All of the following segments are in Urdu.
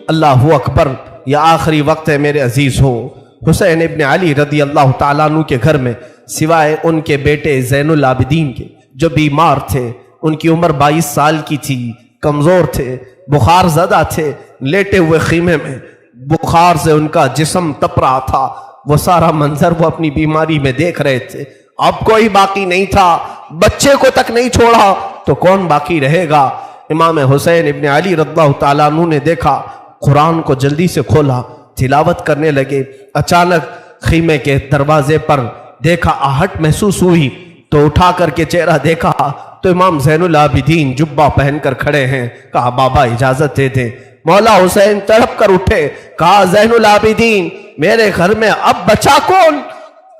اللہ اکبر، یہ آخری وقت ہے میرے عزیز ہو۔ حسین ابن علی رضی اللہ تعالیٰ عنہ کے گھر میں سوائے ان کے بیٹے زین العابدین کے جو بیمار تھے، ان کی عمر 22 سال کی تھی، کمزور تھے، بخار زدہ تھے، لیٹے ہوئے خیمے میں بخار سے ان کا جسم تپ رہا تھا، وہ سارا منظر وہ اپنی بیماری میں دیکھ رہے تھے۔ اب کوئی باقی نہیں تھا، بچے کو تک نہیں چھوڑا تو کون باقی رہے گا؟ امام حسین ابن علی رضی اللہ تعالیٰ عنہ نے دیکھا، قرآن کو جلدی سے کھولا، تلاوت کرنے لگے۔ اچانک خیمے کے دروازے پر دیکھا، آہٹ محسوس ہوئی تو اٹھا کر کے چہرہ دیکھا تو امام زین العابدین جبہ پہن کر کھڑے ہیں۔ کہا بابا اجازت دے دیں۔ مولا حسین تڑپ کر اٹھے، کہا زین العابدین میرے گھر میں اب بچا کون؟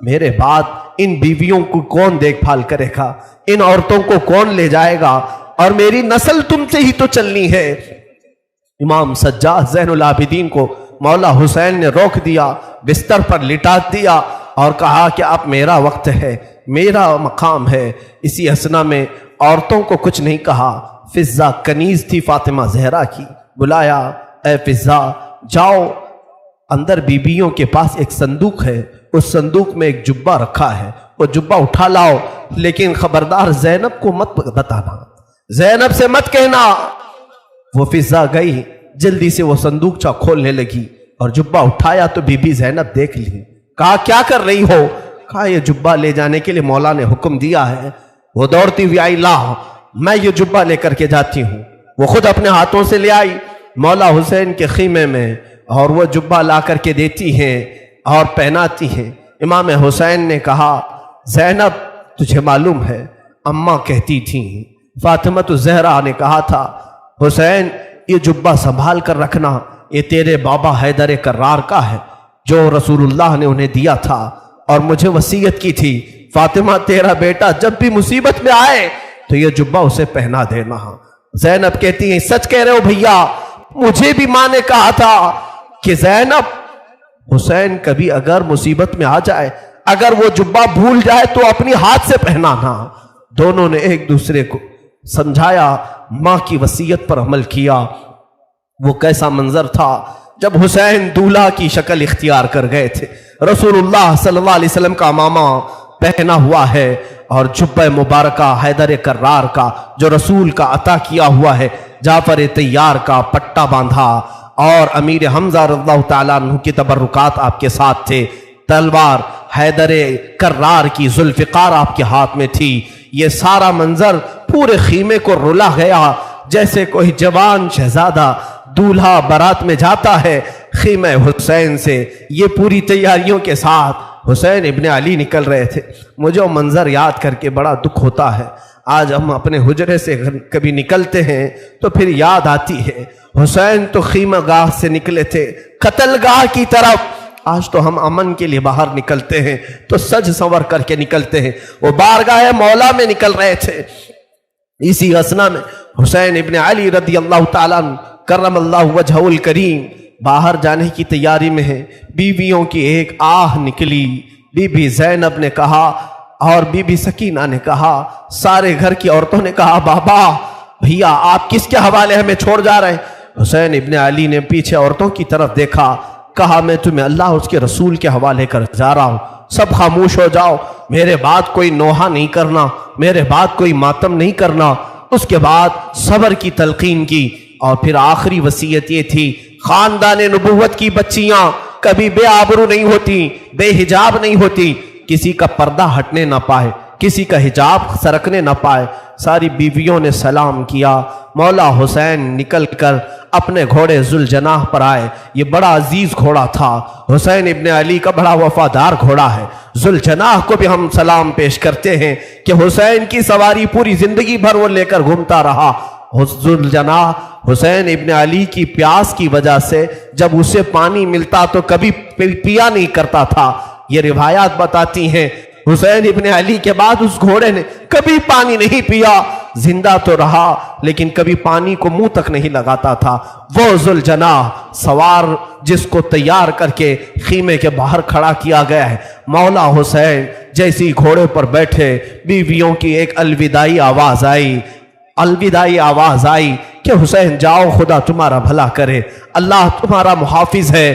میرے بعد ان بیویوں کو کون دیکھ بھال کرے گا؟ ان عورتوں کو کون لے جائے گا؟ اور میری نسل تم سے ہی تو چلنی ہے۔ امام سجاد زین العابدین کو مولا حسین نے روک دیا، بستر پر لٹا دیا اور کہا کہ اب میرا وقت ہے، میرا مقام ہے۔ اسی اسنا میں عورتوں کو کچھ نہیں کہا۔ فضہ کنیز تھی فاطمہ زہرا کی، بلایا، اے فضہ جاؤ، اندر بیبیوں کے پاس ایک صندوق ہے، اس صندوق میں ایک جبہ رکھا ہے، وہ جبہ اٹھا لاؤ، لیکن خبردار زینب کو مت بتانا، زینب سے مت کہنا۔ وہ فضہ گئی، جلدی سے وہ صندوقچہ کھولنے لگی اور جبہ اٹھایا تو بی بی زینب دیکھ لی۔ کہا کیا کر رہی ہو؟ کہا یہ جبہ لے جانے کے لیے مولا نے حکم دیا ہے۔ وہ دوڑتی ہوئی آئی، لا میں یہ جبہ لے کر کے جاتی ہوں۔ وہ خود اپنے ہاتھوں سے لے آئی مولا حسین کے خیمے میں اور وہ جبہ لا کر کے دیتی ہیں اور پہناتی ہیں۔ امام حسین نے کہا زینب تجھے معلوم ہے اماں کہتی تھیں، فاطمہ الزہرا نے کہا تھا حسین یہ جبہ سنبھال کر رکھنا، یہ تیرے بابا حیدر کرار کا ہے جو رسول اللہ نے انہیں دیا تھا، اور مجھے وصیت کی تھی فاطمہ تیرا بیٹا جب بھی مصیبت میں آئے تو یہ جبہ اسے پہنا دینا۔ زینب کہتی ہیں سچ کہہ رہے ہو بھیا، مجھے بھی ماں نے کہا تھا کہ زینب حسین کبھی اگر مصیبت میں آ جائے، اگر وہ جبہ بھول جائے تو اپنی ہاتھ سے پہنانا۔ دونوں نے ایک دوسرے کو سمجھایا، ماں کی وصیت پر عمل کیا۔ وہ کیسا منظر تھا جب حسین دولہا کی شکل اختیار کر گئے تھے، رسول اللہ صلی اللہ علیہ وسلم کا امامہ پہنا ہوا ہے اور جبہ مبارکہ حیدر کرار کا جو رسول کا عطا کیا ہوا ہے، جعفر طیار کا پٹا باندھا، اور امیر حمزہ رضی اللہ تعالیٰ عنہ کی تبرکات آپ کے ساتھ تھے، تلوار حیدر کرار کی ذوالفقار آپ کے ہاتھ میں تھی۔ یہ سارا منظر پورے خیمے کو رلا گیا، جیسے کوئی جوان شہزادہ دولہا بارات میں جاتا ہے خیمہ حسین سے۔ یہ پوری تیاریوں کے ساتھ حسین ابن علی نکل رہے تھے۔ مجھے وہ منظر یاد کر کے بڑا دکھ ہوتا ہے۔ آج ہم اپنے حجرے سے کبھی نکلتے ہیں تو پھر یاد آتی ہے حسین تو خیمہ گاہ سے نکلے تھے قتل گاہ کی طرف، آج تو ہم امن کے لیے باہر نکلتے ہیں تو سج سنور کر کے نکلتے ہیں، وہ بارگاہ مولا میں نکل رہے تھے۔ اسی اسنا میں حسین ابن علی رضی اللہ تعالیٰ کرم اللہ وجہہ الکریم باہر جانے کی تیاری میں ہے۔ بیویوں کی ایک آہ نکلی، بی بی زینب نے کہا اور بی بی سکینہ نے کہا، سارے گھر کی عورتوں نے کہا بابا بھیا آپ کس کے حوالے ہمیں چھوڑ جا رہے ہیں؟ حسین ابن علی نے پیچھے عورتوں کی طرف دیکھا، کہا میں تمہیں اللہ اس کے رسول کے حوالے کر جا رہا ہوں، سب خاموش ہو جاؤ، میرے بعد کوئی نوحہ نہیں کرنا، میرے بعد کوئی ماتم نہیں کرنا۔ اس کے بعد صبر کی تلقین کی، اور پھر آخری وصیت یہ تھی خاندان نبوت کی بچیاں کبھی بے آبرو نہیں ہوتی، بے حجاب نہیں ہوتی، کسی کا پردہ ہٹنے نہ پائے، کسی کا حجاب سرکنے نہ پائے۔ ساری بیویوں نے سلام کیا، مولا حسین نکل کر اپنے گھوڑے ذوالجناح پر آئے۔ یہ بڑا عزیز گھوڑا تھا، حسین ابن علی کا بڑا وفادار گھوڑا ہے۔ ذوالجناح کو بھی ہم سلام پیش کرتے ہیں کہ حسین کی سواری پوری زندگی بھر وہ لے کر گھومتا رہا۔ ذوالجناح حسین ابن علی کی پیاس کی وجہ سے جب اسے پانی ملتا تو کبھی پیا نہیں کرتا تھا۔ یہ روایات بتاتی ہیں حسین ابن علی کے بعد اس گھوڑے نے کبھی پانی نہیں پیا، زندہ تو رہا لیکن کبھی پانی کو منہ تک نہیں لگاتا تھا۔ وہ ذوالجناح سوار جس کو تیار کر کے خیمے کے باہر کھڑا کیا گیا ہے، مولا حسین جیسی گھوڑے پر بیٹھے، بیویوں کی ایک الوداعی آواز آئی کہ کہ حسین جاؤ خدا تمہارا بھلا کرے، اللہ تمہارا محافظ ہے۔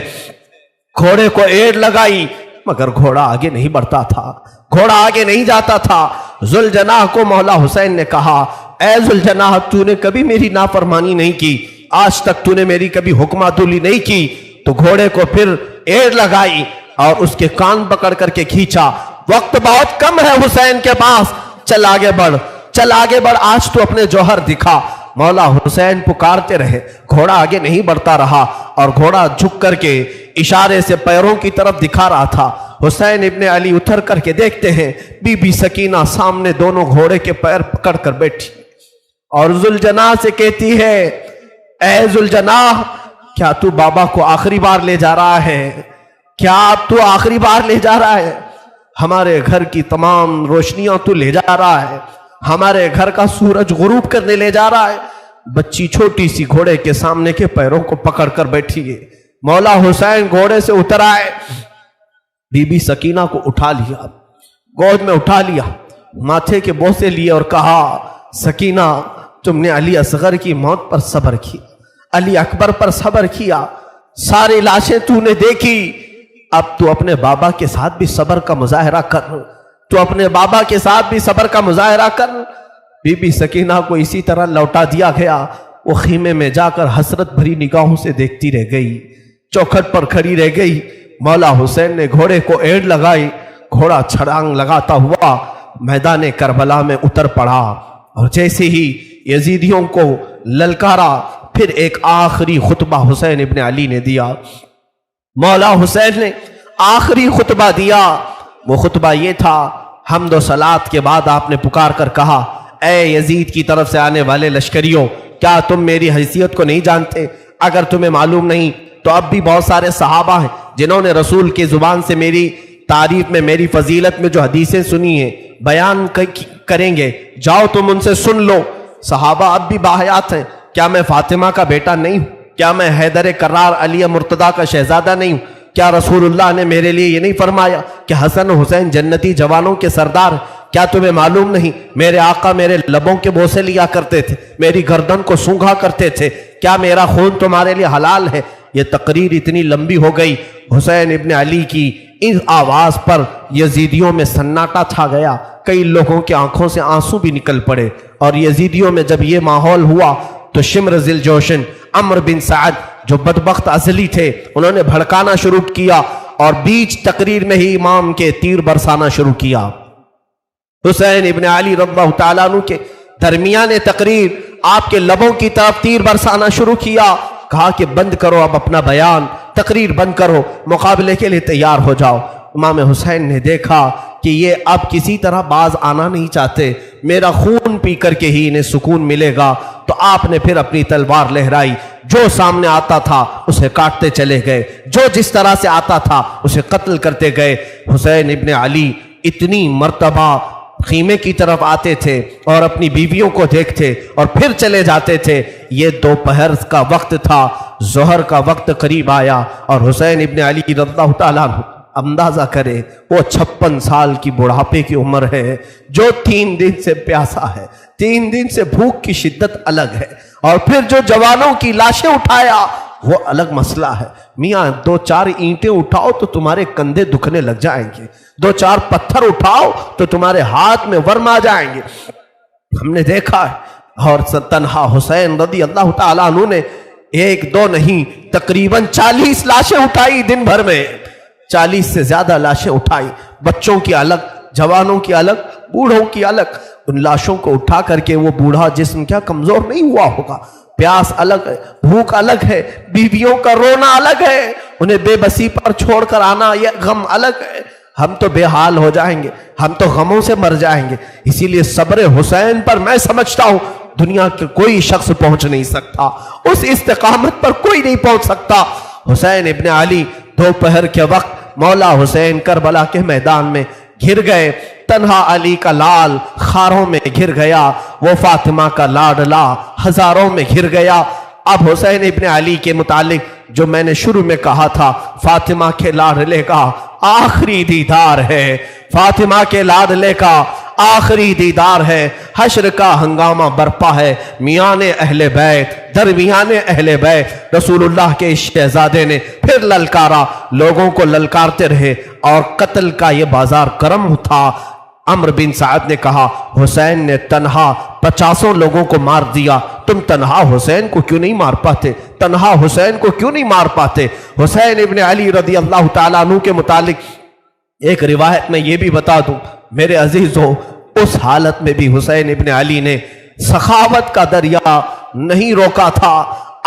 گھوڑے کو ایڑ لگائی مگر گھوڑا آگے نہیں بڑھتا تھا، گھوڑا آگے نہیں جاتا تھا۔ ذوالجناح کو مولا حسین نے کہا اے ذوالجناح تو نے کبھی میری نافرمانی نہیں کی، آج تک تو نے میری کبھی حکم عدولی نہیں کی۔ تو گھوڑے کو پھر ایڑ لگائی اور اس کے کان پکڑ کر کے کھینچا۔ وقت بہت کم ہے حسین کے پاس، چل آگے بڑھ، چل آگے بڑھ، آج تو اپنے جوہر دکھا۔ مولا حسین پکارتے رہے، گھوڑا آگے نہیں بڑھتا رہا اور گھوڑا جھک کر کے اشارے سے پیروں کی طرف دکھا رہا تھا۔ حسین ابن علی اتر کر کے دیکھتے ہیں بی بی سکینہ سامنے دونوں گھوڑے کے پیر پکڑ کر بیٹھی اور ذوالجناح سے کہتی ہے اے ذوالجناح کیا تو بابا کو آخری بار لے جا رہا ہے؟ کیا اب تو آخری بار لے جا رہا ہے؟ ہمارے گھر کی تمام روشنیاں تو لے جا رہا ہے، ہمارے گھر کا سورج غروب کرنے لے جا رہا ہے۔ بچی چھوٹی سی گھوڑے کے سامنے کے پیروں کو پکڑ کر بیٹھی ہے۔ مولا حسین گھوڑے سے اتر آئے، بی بی سکینہ کو اٹھا لیا، گود میں اٹھا لیا، ماتھے کے بوسے لیے اور کہا سکینہ تم نے علی اصغر کی موت پر صبر کیا، علی اکبر پر صبر کیا، ساری لاشیں تو نے دیکھی، اب تو اپنے بابا کے ساتھ بھی صبر کا مظاہرہ کر، تو اپنے بابا کے ساتھ بھی صبر کا مظاہرہ کر۔ بی بی سکینہ کو اسی طرح لوٹا دیا گیا۔ وہ خیمے میں جا کر حسرت بھری نگاہوں سے دیکھتی رہ گئی، چوکھٹ پر کھڑی رہ گئی۔ مولا حسین نے گھوڑے کو ایڑ لگائی، گھوڑا چھڑانگ لگاتا ہوا میدان کربلا میں اتر پڑا اور جیسے ہی یزیدیوں کو للکارا پھر ایک آخری خطبہ حسین ابن علی نے دیا۔ مولا حسین نے آخری خطبہ دیا، وہ خطبہ یہ تھا، حمد و صلات کے بعد آپ نے پکار کر کہا اے یزید کی طرف سے آنے والے لشکریوں، کیا تم میری حیثیت کو نہیں جانتے؟ اگر تمہیں معلوم نہیں تو اب بھی بہت سارے صحابہ ہیں جنہوں نے رسول کی زبان سے میری تعریف میں، میری فضیلت میں جو حدیثیں سنی ہیں بیان کریں گے، جاؤ تم ان سے سن لو۔ صحابہ اب بھی باحیات ہیں، کیا میں فاطمہ کا بیٹا نہیں ہوں؟ کیا میں حیدر کرار علی مرتضیٰ کا شہزادہ نہیں ہوں؟ کیا رسول اللہ نے میرے لیے یہ نہیں فرمایا کہ حسن و حسین جنتی جوانوں کے سردار؟ کیا تمہیں معلوم نہیں میرے آقا میرے لبوں کے بوسے لیا کرتے تھے، میری گردن کو سونگھا کرتے تھے؟ کیا میرا خون تمہارے لیے حلال ہے؟ یہ تقریر اتنی لمبی ہو گئی، حسین ابن علی کی اس آواز پر یزیدیوں میں سناٹا چھا گیا، کئی لوگوں کی آنکھوں سے آنسو بھی نکل پڑے۔ اور یزیدیوں میں جب یہ ماحول ہوا تو شمر ذی الجوشن عمرو بن سعد جو بدبخت ازلی تھے انہوں نے بھڑکانا شروع کیا اور بیچ تقریر میں ہی امام کے تیر برسانا شروع کیا۔ حسین ابن علی رضی اللہ تعالیٰ عنہ کے درمیان تقریر آپ کے لبوں کی طرف تیر برسانا شروع کیا، کہا کہ بند کرو اب اپنا بیان، تقریر بند کرو، مقابلے کے لیے تیار ہو جاؤ۔ امام حسین نے دیکھا کہ یہ اب کسی طرح باز آنا نہیں چاہتے، میرا خون پی کر کے ہی انہیں سکون ملے گا، تو آپ نے پھر اپنی تلوار لہرائی، جو سامنے آتا تھا اسے کاٹتے چلے گئے، جو جس طرح سے آتا تھا اسے قتل کرتے گئے۔ حسین ابن علی اتنی مرتبہ خیمے کی طرف آتے تھے اور اپنی بیویوں کو دیکھتے اور پھر چلے جاتے تھے۔ یہ دوپہر کا وقت تھا، ظہر کا وقت قریب آیا اور حسین ابن علی رضی اللہ تعالیٰ عنہ اندازہ کرے وہ 56 سال کی بڑھاپے کی عمر ہے، جو 3 دن سے پیاسا ہے، 3 دن سے بھوک کی شدت الگ ہے، اور پھر جو جوانوں کی لاشیں اٹھایا وہ الگ مسئلہ ہے۔ میاں 2-4 اینٹیں اٹھاؤ تو تمہارے کندھے دکھنے لگ جائیں گے، 2-4 پتھر اٹھاؤ تو تمہارے ہاتھ میں ورم آ جائیں گے۔ ہم نے دیکھا ہے، اور تنہا حسین رضی اللہ تعالیٰ عنہ نے 1-2 نہیں تقریباً 40 لاشیں اٹھائی دن بھر میں، 40 سے زیادہ لاشیں اٹھائی، بچوں کی الگ، جوانوں کی الگ، بوڑھوں کی الگ۔ ان لاشوں کو اٹھا کر کے وہ بوڑھا جسم کیا کمزور نہیں ہوا ہوگا؟ پیاس الگ ہے، بھوک الگ ہے، بیویوں کا رونا الگ ہے، انہیں بے بسی پر چھوڑ کر آنا یہ غم الگ ہے۔ ہم تو بے حال ہو جائیں گے، ہم تو غموں سے مر جائیں گے۔ اسی لیے صبر حسین پر میں سمجھتا ہوں دنیا کے کوئی شخص پہنچ نہیں سکتا، اس استقامت پر کوئی نہیں پہنچ سکتا۔ حسین ابن علی دوپہر کے وقت مولا حسین کربلا کے میدان میں گر گئے، تنہا علی کا لال خاروں میں گر گیا، وہ فاطمہ کا لاڈلا ہزاروں میں گر گیا۔ اب حسین ابن علی کے متعلق جو میں نے شروع میں کہا تھا، فاطمہ کے لاڈلے کا آخری دیدار ہے، فاطمہ کے لاڈلے کا آخری دیدار ہے، حشر کا ہنگامہ برپا ہے، میان اہل بیت درمیان اہل بیت رسول اللہ کے شہزادے نے پھر للکارا، لوگوں کو للکارتے رہے اور قتل کا یہ بازار کرم تھا۔ عمرو بن سعد نے کہا حسین نے تنہا 50 لوگوں کو مار دیا، تم تنہا حسین کو کیوں نہیں مار پاتے؟ تنہا حسین کو کیوں نہیں مار پاتے؟ حسین ابن علی رضی اللہ تعالیٰ عنہ کے متعلق ایک روایت میں یہ بھی بتا دوں میرے عزیزوں، اس حالت میں بھی حسین ابن علی نے سخاوت کا دریا نہیں روکا تھا۔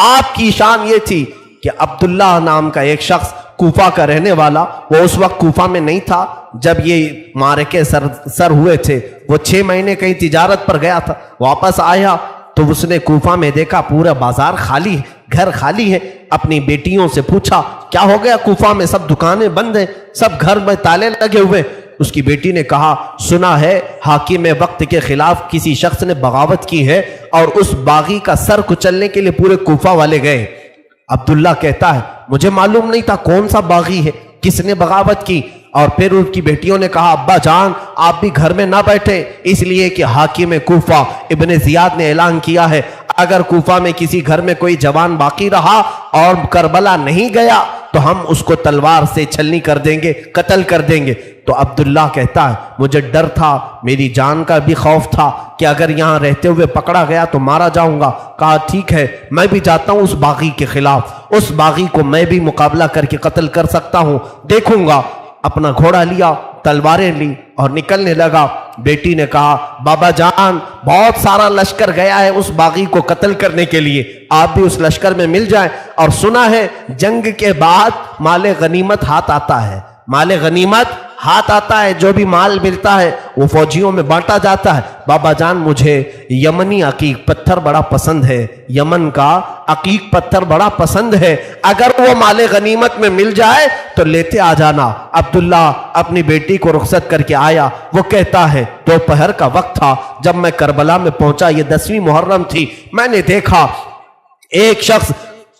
آپ کی شان یہ تھی کہ عبداللہ نام کا ایک شخص کوفہ کا رہنے والا، وہ اس وقت کوفہ میں نہیں تھا جب یہ مارکے سر ہوئے تھے، وہ 6 مہینے کہیں تجارت پر گیا تھا، واپس آیا تو اس نے کوفہ میں دیکھا پورا بازار خالی ہے، گھر خالی ہے۔ اپنی بیٹیوں سے پوچھا کیا ہو گیا کوفہ میں؟ سب دکانیں بند ہیں، سب گھر میں تالے لگے ہوئے۔ اس کی بیٹی نے کہا سنا ہے حاکم وقت کے خلاف کسی شخص نے بغاوت کی ہے اور اس باغی کا سر کچلنے کے لیے پورے کوفہ والے گئے۔ عبداللہ کہتا ہے مجھے معلوم نہیں تھا کون سا باغی ہے، کس نے بغاوت کی۔ اور پھر ان کی بیٹیوں نے کہا ابا جان آپ بھی گھر میں نہ بیٹھے، اس لیے کہ حاکم کوفہ ابن زیاد نے اعلان کیا ہے اگر کوفہ میں کسی گھر میں کوئی جوان باقی رہا اور کربلا نہیں گیا تو ہم اس کو تلوار سے چھلنی کر دیں گے، قتل کر دیں گے۔ تو عبداللہ کہتا ہے مجھے ڈر تھا، میری جان کا بھی خوف تھا کہ اگر یہاں رہتے ہوئے پکڑا گیا تو مارا جاؤں گا۔ کہا ٹھیک ہے میں بھی جاتا ہوں اس باغی کے خلاف، اس باغی کو میں بھی مقابلہ کر کے قتل کر سکتا ہوں، دیکھوں گا۔ اپنا گھوڑا لیا، تلواریں لی اور نکلنے لگا۔ بیٹی نے کہا بابا جان بہت سارا لشکر گیا ہے اس باغی کو قتل کرنے کے لیے، آپ بھی اس لشکر میں مل جائیں۔ اور سنا ہے جنگ کے بعد مال غنیمت ہاتھ آتا ہے، مال غنیمت ہاتھ آتا ہے، جو بھی مال ملتا ہے وہ فوجیوں میں بانٹا جاتا ہے۔ بابا جان مجھے یمنی عقیق پتھر بڑا پسند ہے، یمن کا عقیق پتھر بڑا پسند ہے، اگر وہ مال غنیمت میں مل جائے تو لیتے آ جانا۔ عبداللہ اپنی بیٹی کو رخصت کر کے آیا۔ وہ کہتا ہے دوپہر کا وقت تھا جب میں کربلا میں پہنچا، یہ 10ویں محرم تھی، میں نے دیکھا ایک شخص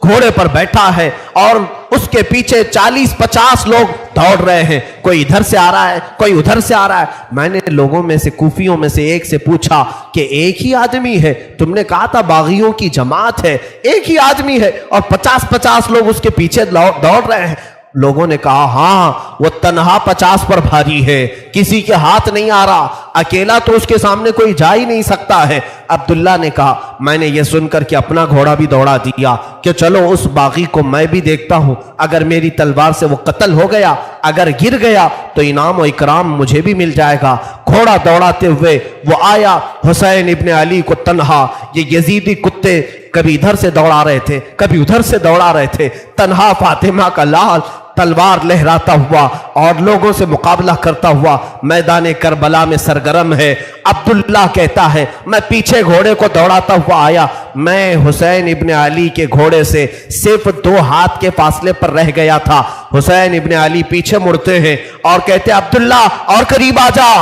گھوڑے پر بیٹھا ہے اور اس کے پیچھے 40-50 لوگ دوڑ رہے ہیں، کوئی ادھر سے آ رہا ہے کوئی ادھر سے آ رہا ہے۔ میں نے لوگوں میں سے کوفیوں میں سے ایک سے پوچھا کہ ایک ہی آدمی ہے؟ تم نے کہا تھا باغیوں کی جماعت ہے، ایک ہی آدمی ہے اور 50-50 لوگ اس کے پیچھے دوڑ رہے ہیں۔ لوگوں نے کہا ہاں وہ تنہا 50 پر بھاری ہے، کسی کے ہاتھ نہیں آ رہا، اکیلا تو اس کے سامنے کوئی جا ہی نہیں سکتا ہے۔ عبداللہ نے کہا میں نے یہ سن کر کے اپنا گھوڑا بھی دوڑا دیا کہ چلو اس باغی کو میں بھی دیکھتا ہوں، اگر میری تلوار سے وہ قتل ہو گیا، اگر گر گیا تو انعام و اکرام مجھے بھی مل جائے گا۔ گھوڑا دوڑاتے ہوئے وہ آیا حسین ابن علی کو تنہا، یہ یزیدی کتے کبھی ادھر سے دوڑا رہے تھے کبھی ادھر سے دوڑا رہے تھے، تنہا فاطمہ کا لال تلوار لہراتا ہوا اور لوگوں سے مقابلہ کرتا ہوا میدان کربلا میں سرگرم ہے۔ عبداللہ کہتا ہے میں پیچھے گھوڑے کو دوڑاتا ہوا آیا، میں حسین ابن علی کے گھوڑے سے صرف 2 ہاتھ کے فاصلے پر رہ گیا تھا۔ حسین ابن علی پیچھے مڑتے ہیں اور کہتے عبداللہ اور قریب آ جا،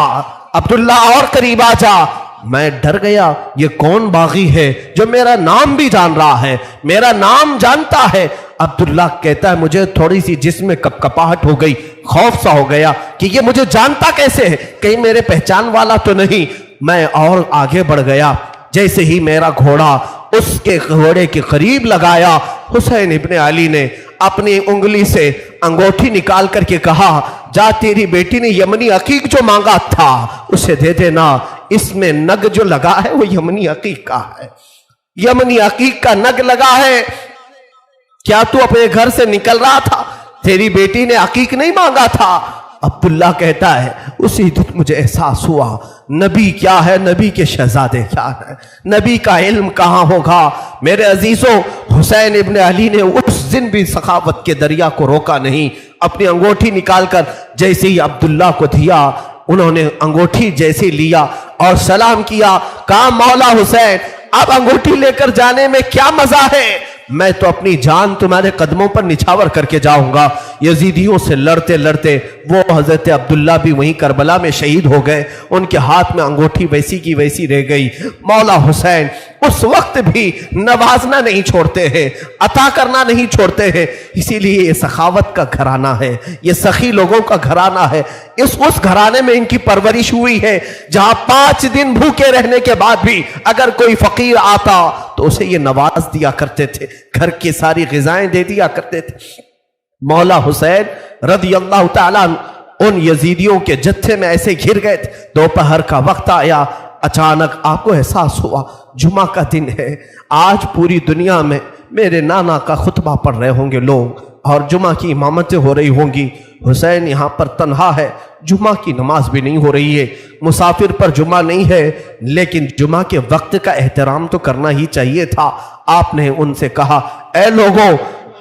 عبداللہ اور قریب آ جا۔ میں ڈر گیا یہ کون باغی ہے جو میرا نام بھی جان رہا ہے، میرا نام جانتا ہے۔ عبداللہ کہتا ہے مجھے تھوڑی سی جسم میں کپکپاہٹ ہو گئی، خوف سا ہو گیا کہ یہ مجھے جانتا کیسے ہے، کہیں میرے پہچان والا تو نہیں۔ میں اور آگے بڑھ گیا، جیسے ہی میرا گھوڑا اس کے گھوڑے کے قریب لگایا، حسین ابن علی نے اپنی انگلی سے انگوٹھی نکال کر کے کہا جا تیری بیٹی نے یمنی عقیق جو مانگا تھا اسے دے دینا، اس میں نگ جو لگا ہے وہ یمنی عقیق کا ہے، یمنی عقیق کا نگ لگا ہے۔ کیا تو اپنے گھر سے نکل رہا تھا؟ تیری بیٹی نے عقیق نہیں مانگا تھا۔ عبداللہ کہتا ہے اسی دن مجھے احساس ہوا نبی کیا ہے، نبی کے شہزادے کیا ہے، نبی کا علم کہاں ہوگا۔ میرے عزیزوں حسین ابن علی نے اس دن بھی سخاوت کے دریا کو روکا نہیں، اپنی انگوٹھی نکال کر جیسے ہی عبداللہ کو دیا، انہوں نے انگوٹھی جیسے لیا اور سلام کیا، کہا مولا حسین اب انگوٹھی لے کر جانے میں کیا مزہ ہے، میں تو اپنی جان تمہارے قدموں پر نچھاور کر کے جاؤں گا۔ یزیدیوں سے لڑتے لڑتے وہ حضرت عبداللہ بھی وہیں کربلا میں شہید ہو گئے، ان کے ہاتھ میں انگوٹھی ویسی کی ویسی رہ گئی۔ مولا حسین اس وقت بھی نوازنا نہیں چھوڑتے ہیں، عطا کرنا نہیں چھوڑتے ہیں، اسی لیے یہ سخاوت کا گھرانہ ہے، یہ سخی لوگوں کا گھرانہ ہے۔ اس گھرانے میں ان کی پرورش ہوئی ہے جہاں 5 دن بھوکے رہنے کے بعد بھی اگر کوئی فقیر آتا تو اسے یہ نواز دیا کرتے تھے، گھر کی ساری غذائیں دے دیا کرتے تھے۔ مولا حسین رضی اللہ تعالیٰ ان یزیدیوں کے جتھے میں ایسے گھر گئے تھے، دوپہر کا وقت آیا، اچانک آپ کو احساس ہوا جمعہ کا دن ہے، آج پوری دنیا میں میرے نانا کا خطبہ پڑھ رہے ہوں گے لوگ اور جمعہ کی امامتیں ہو رہی ہوں گی، حسین یہاں پر تنہا ہے، جمعہ کی نماز بھی نہیں ہو رہی ہے، مسافر پر جمعہ نہیں ہے، لیکن جمعہ کے وقت کا احترام تو کرنا ہی چاہیے تھا۔ آپ نے ان سے کہا، اے لوگوں،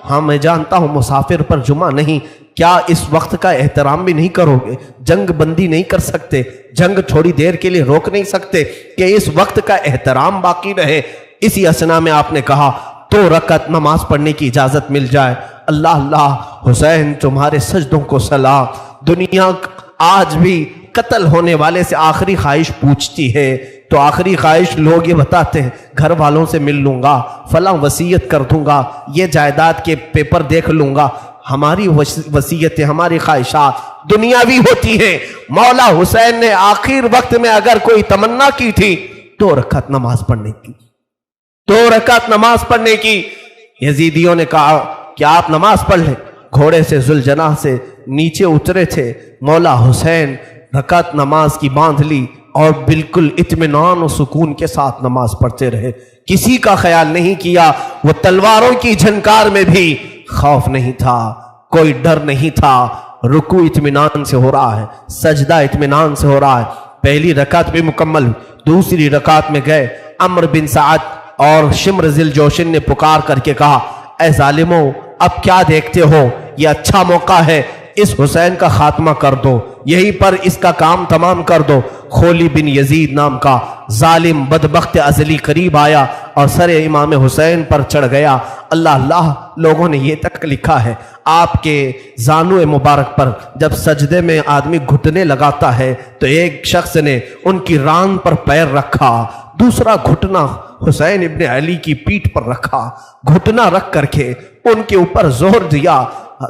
ہاں میں جانتا ہوں مسافر پر جمعہ نہیں، کیا اس وقت کا احترام بھی نہیں کرو گے؟ جنگ بندی نہیں کر سکتے، جنگ تھوڑی دیر کے لیے روک نہیں سکتے کہ اس وقت کا احترام باقی رہے؟ اسی اسنا میں آپ نے کہا 2 رکعت نماز پڑھنے کی اجازت مل جائے۔ اللہ اللہ، حسین تمہارے سجدوں کو سلام۔ دنیا آج بھی قتل ہونے والے سے آخری خواہش پوچھتی ہے تو آخری خواہش لوگ یہ بتاتے ہیں گھر والوں سے مل لوں گا، فلاں وصیت کر دوں گا، یہ جائیداد کے پیپر دیکھ لوں گا۔ ہماری وصیتیں، ہماری خواہشات دنیاوی ہوتی ہیں۔ مولا حسین نے آخر وقت میں اگر کوئی تمنا کی تھی 2 رکعت نماز پڑھنے کی، 2 رکعت نماز پڑھنے کی۔ یزیدیوں نے کہا کہ آپ نماز پڑھ لیں۔ گھوڑے سے ذوالجناح سے نیچے اترے تھے، مولا حسین رکعت نماز کی باندھ لی اور بالکل اطمینان و سکون کے ساتھ نماز پڑھتے رہے، کسی کا خیال نہیں کیا۔ وہ تلواروں کی جھنکار میں بھی خوف نہیں تھا، کوئی ڈر نہیں تھا۔ رکوع اطمینان سے ہو رہا ہے، سجدہ اطمینان سے ہو رہا ہے۔ پہلی رکعت بھی مکمل، دوسری رکعت میں گئے، عمرو بن سعد اور شمر ذی الجوشن نے پکار کر کے کہا، اے ظالموں، اب کیا دیکھتے ہو؟ یہ اچھا موقع ہے، اس حسین کا خاتمہ کر دو، یہیں پر اس کا کام تمام کر دو۔ خولی بن یزید نام کا ظالم بدبخت ازلی قریب آیا اور سر امام حسین پر چڑھ گیا۔ اللہ اللہ، لوگوں نے یہ تک لکھا ہے آپ کے زانو مبارک پر جب سجدے میں آدمی گھٹنے لگاتا ہے تو ایک شخص نے ان کی ران پر پیر رکھا، دوسرا گھٹنا حسین ابن علی کی پیٹھ پر رکھا، گھٹنا رکھ کر کے ان کے اوپر زور دیا۔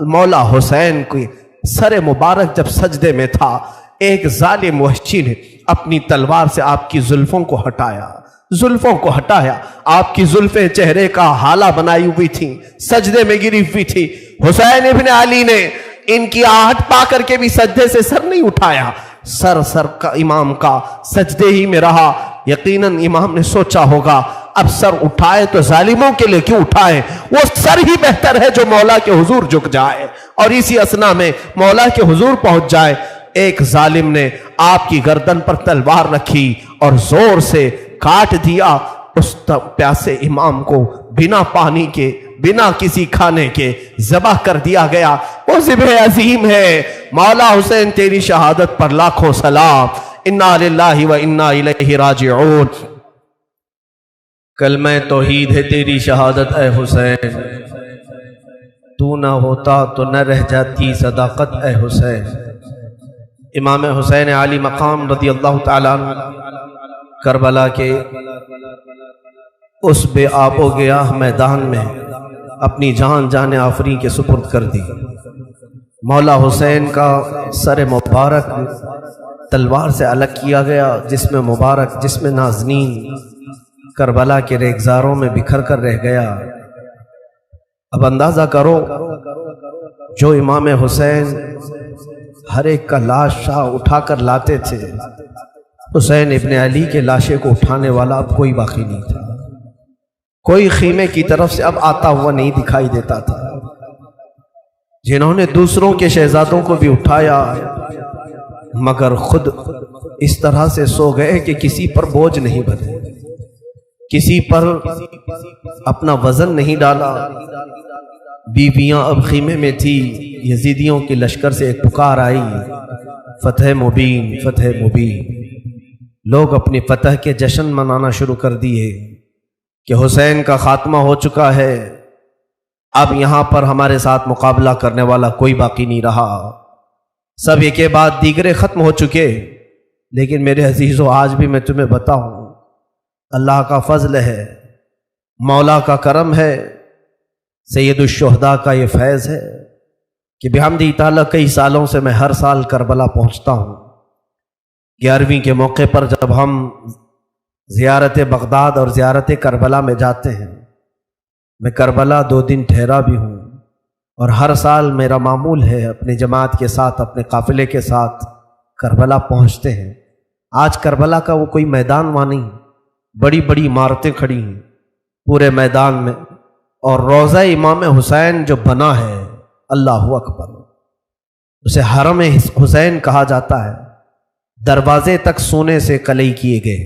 مولا حسین کی سر مبارک جب سجدے میں تھا، ایک ظالم وحشی نے اپنی تلوار سے آپ کی زلفوں کو ہٹایا، زلفوں کو ہٹایا۔ آپ کی زلفیں چہرے کا حالہ بنائی ہوئی تھیں، سجدے میں گری ہوئی تھی۔ حسین ابن علی نے ان کی آہٹ پا کر کے بھی سجدے سے سر نہیں اٹھایا، سر کا امام کا سجدے ہی میں رہا۔ یقیناً امام نے سوچا ہوگا اب سر اٹھائے تو ظالموں کے لیے کیوں اٹھائے، وہ سر ہی بہتر ہے جو مولا کے حضور جھک جائے اور اسی اسنا میں مولا کے حضور پہنچ جائے۔ ایک ظالم نے آپ کی گردن پر تلوار رکھی اور زور سے کاٹ دیا۔ اس پیاسے امام کو بنا پانی کے، بنا کسی کھانے کے ذبح کر دیا گیا۔ وہ ذبح عظیم ہے۔ مولا حسین تیری شہادت پر لاکھوں سلام۔ انا للہ و انا الیہ راجعون۔ کلمہ توحید ہے تیری شہادت اے حسین، تو نہ ہوتا تو نہ رہ جاتی صداقت اے حسین۔ امام حسین علی مقام رضی اللہ تعالیٰ عنہ کربلا کے اس بے آب و گیاہ میدان میں اپنی جان جان آفریں کے سپرد کر دی۔ مولا حسین کا سر مبارک تلوار سے الگ کیا گیا، جسم مبارک، جسم نازنین کربلا کے ریگزاروں میں بکھر کر رہ گیا۔ اب اندازہ کرو، جو امام حسین ہر ایک کا لاش شاہ اٹھا کر لاتے تھے، حسین ابن علی کے لاشے کو اٹھانے والا اب کوئی باقی نہیں تھا، کوئی خیمے کی طرف سے اب آتا ہوا نہیں دکھائی دیتا تھا۔ جنہوں نے دوسروں کے شہزادوں کو بھی اٹھایا مگر خود اس طرح سے سو گئے کہ کسی پر بوجھ نہیں بنے، کسی پر اپنا وزن نہیں ڈالا۔ بیویاں اب خیمے میں تھی، یزیدیوں کے لشکر سے ایک پکار آئی، فتح مبین، فتح مبین۔ لوگ اپنی فتح کے جشن منانا شروع کر دیے کہ حسین کا خاتمہ ہو چکا ہے، اب یہاں پر ہمارے ساتھ مقابلہ کرنے والا کوئی باقی نہیں رہا، سب ایک کے بعد دیگرے ختم ہو چکے۔ لیکن میرے عزیزو، آج بھی میں تمہیں بتاؤں، اللہ کا فضل ہے، مولا کا کرم ہے، سید الشہداء کا یہ فیض ہے کہ بحمدہ تعالیٰ کئی سالوں سے میں ہر سال کربلا پہنچتا ہوں۔ 11ویں کے موقع پر جب ہم زیارت بغداد اور زیارت کربلا میں جاتے ہیں، میں کربلا 2 دن ٹھہرا بھی ہوں، اور ہر سال میرا معمول ہے اپنی جماعت کے ساتھ، اپنے قافلے کے ساتھ کربلا پہنچتے ہیں۔ آج کربلا کا وہ کوئی میدان وہاں نہیں، بڑی بڑی عمارتیں کھڑی ہیں پورے میدان میں، اور روضہ امام حسین جو بنا ہے، اللہ اکبر، اسے حرم حسین کہا جاتا ہے۔ دروازے تک سونے سے کلئی کیے گئے،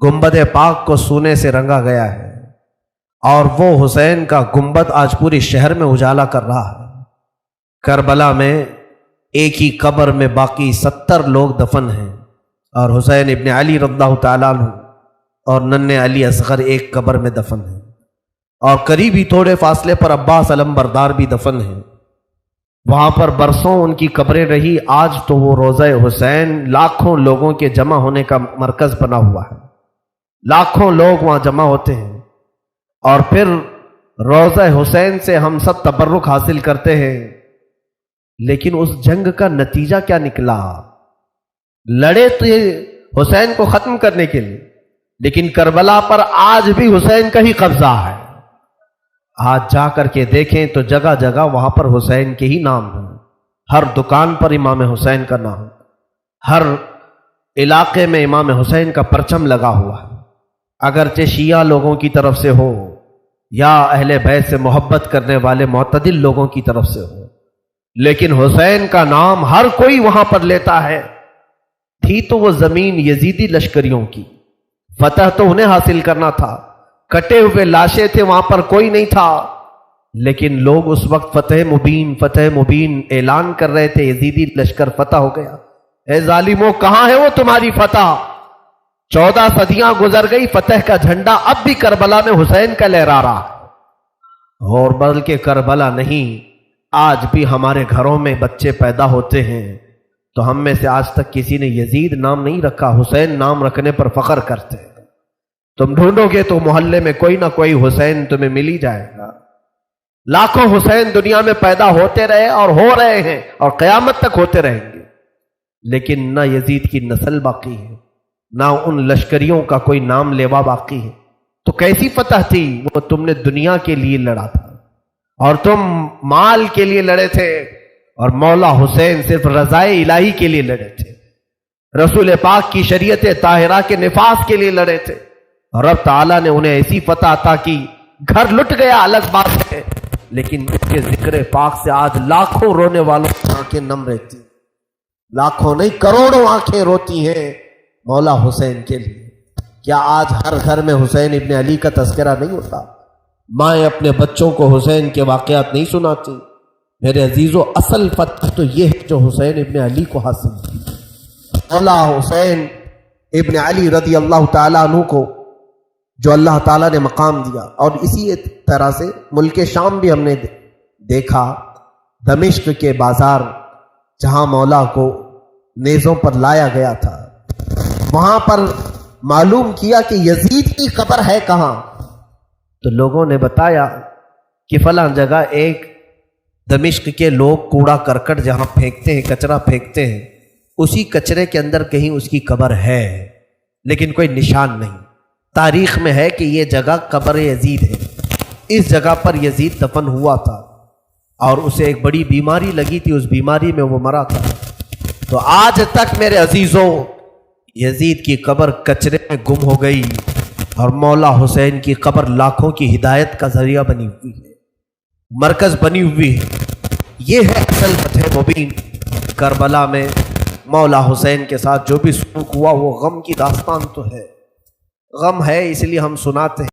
گنبد پاک کو سونے سے رنگا گیا ہے، اور وہ حسین کا گنبد آج پورے شہر میں اجالا کر رہا ہے۔ کربلا میں ایک ہی قبر میں باقی 70 لوگ دفن ہیں، اور حسین ابن علی رضی اللہ تعالیٰ عنہ اور ننھے علی اصغر ایک قبر میں دفن ہیں، اور قریبی تھوڑے فاصلے پر عباس علم بردار بھی دفن ہیں۔ وہاں پر برسوں ان کی قبریں رہی، آج تو وہ روضہ حسین لاکھوں لوگوں کے جمع ہونے کا مرکز بنا ہوا ہے، لاکھوں لوگ وہاں جمع ہوتے ہیں، اور پھر روضہ حسین سے ہم سب تبرک حاصل کرتے ہیں۔ لیکن اس جنگ کا نتیجہ کیا نکلا؟ لڑے تو حسین کو ختم کرنے کے لیے، لیکن کربلا پر آج بھی حسین کا ہی قبضہ ہے۔ آج جا کر کے دیکھیں تو جگہ جگہ وہاں پر حسین کے ہی نام ہیں، ہر دکان پر امام حسین کا نام، ہر علاقے میں امام حسین کا پرچم لگا ہوا ہے، اگرچہ شیعہ لوگوں کی طرف سے ہو یا اہل بیت سے محبت کرنے والے معتدل لوگوں کی طرف سے ہو، لیکن حسین کا نام ہر کوئی وہاں پر لیتا ہے۔ تھی تو وہ زمین یزیدی لشکریوں کی، فتح تو انہیں حاصل کرنا تھا، کٹے ہوئے لاشیں تھے، وہاں پر کوئی نہیں تھا، لیکن لوگ اس وقت فتح مبین اعلان کر رہے تھے، یزیدی لشکر فتح ہو گیا۔ اے ظالموں، کہاں ہے وہ تمہاری فتح؟ 14 صدیاں گزر گئی، فتح کا جھنڈا اب بھی کربلا میں حسین کا لہرا رہا ہے۔ اور بلکہ کربلا نہیں، آج بھی ہمارے گھروں میں بچے پیدا ہوتے ہیں تو ہم میں سے آج تک کسی نے یزید نام نہیں رکھا، حسین نام رکھنے پر فخر کرتے ہیں۔ تم ڈھونڈو گے تو محلے میں کوئی نہ کوئی حسین تمہیں مل ہی جائے گا۔ لاکھوں حسین دنیا میں پیدا ہوتے رہے اور ہو رہے ہیں اور قیامت تک ہوتے رہیں گے، لیکن نہ یزید کی نسل باقی ہے، نہ ان لشکریوں کا کوئی نام لیوا باقی ہے۔ تو کیسی فتح تھی؟ وہ تم نے دنیا کے لیے لڑا تھا، اور تم مال کے لیے لڑے تھے، اور مولا حسین صرف رضائے الہی کے لیے لڑے تھے، رسول پاک کی شریعت طاہرہ کے نفاذ کے لیے لڑے تھے، اور رب تعالیٰ نے انہیں ایسی فتح عطا کی، گھر لٹ گیا الگ بات ہے، لیکن اس کے ذکر پاک سے آج لاکھوں رونے والوں کی آنکھیں نم رہتی، لاکھوں نہیں کروڑوں آنکھیں روتی ہیں مولا حسین کے لیے۔ کیا آج ہر گھر میں حسین ابن علی کا تذکرہ نہیں ہوتا؟ مائیں اپنے بچوں کو حسین کے واقعات نہیں سناتی؟ میرے عزیزو، اصل فتح تو یہ ہے جو حسین ابن علی کو حاصل کی۔ مولا حسین ابن علی رضی اللہ تعالیٰ عنہ کو جو اللہ تعالیٰ نے مقام دیا، اور اسی طرح سے ملک شام بھی ہم نے دیکھا، دمشق کے بازار جہاں مولا کو نیزوں پر لایا گیا تھا، وہاں پر معلوم کیا کہ یزید کی قبر ہے کہاں، تو لوگوں نے بتایا کہ فلاں جگہ ایک دمشق کے لوگ کوڑا کرکٹ جہاں پھینکتے ہیں، کچرا پھینکتے ہیں، اسی کچرے کے اندر کہیں اس کی قبر ہے، لیکن کوئی نشان نہیں۔ تاریخ میں ہے کہ یہ جگہ قبر یزید ہے، اس جگہ پر یزید دفن ہوا تھا، اور اسے ایک بڑی بیماری لگی تھی، اس بیماری میں وہ مرا تھا۔ تو آج تک میرے عزیزوں، یزید کی قبر کچرے میں گم ہو گئی، اور مولا حسین کی قبر لاکھوں کی ہدایت کا ذریعہ بنی ہوئی ہے، مرکز بنی ہوئی ہے۔ یہ ہے اصل فتح مبین۔ کربلا میں مولا حسین کے ساتھ جو بھی سلوک ہوا وہ غم کی داستان تو ہے، غم ہے اس لیے ہم سناتے ہیں۔